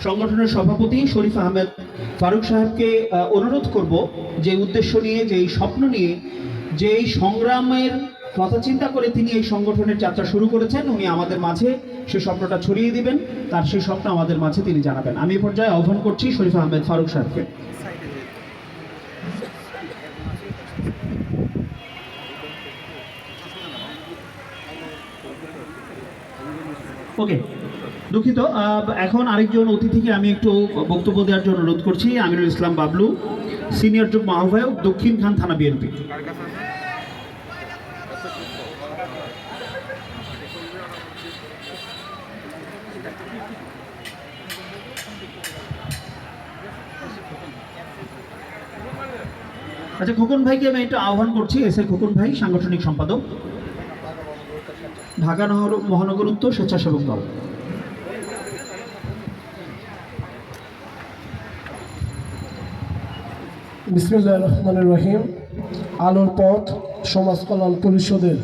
সংগঠনের সভাপতি শরীফ আহমেদ ফারুক সাহেবকে অনুরোধ করব যে উদ্দেশ্য নিয়ে, যে এই স্বপ্ন নিয়ে, যে এই সংগ্রামের কথা চিন্তা করে তিনি এই সংগঠনের যাত্রা শুরু করেছেন, উনি আমাদের মাঝে সেই স্বপ্নটা ছড়িয়ে দিবেন, তার সেই স্বপ্ন আমাদের মাঝে তিনি জানাবেন। আমি এই পর্যায়ে আহ্বান করছি শরীফ আহমেদ ফারুক সাহেবকে। ওকে, দুঃখিত, এখন আরেকজন অতিথিকে আমি একটু বক্তব্য দেওয়ার জন্য অনুরোধ করছি। আমিনুল ইসলাম বাবলু, সিনিয়র যুগ্ম আহ্বায়ক, দক্ষিণ খান থানা, বিএনপি। আচ্ছা, খোকন ভাইকে আমি একটু আহ্বান করছি। এস এ খোকন ভাই, সাংগঠনিক সম্পাদক, ঢাকা মহানগর উত্তর স্বেচ্ছাসেবক দল। বিসমিল্লাহির রহমানির রহিম। আলোর পথ সমাজ কল্যাণ পরিষদের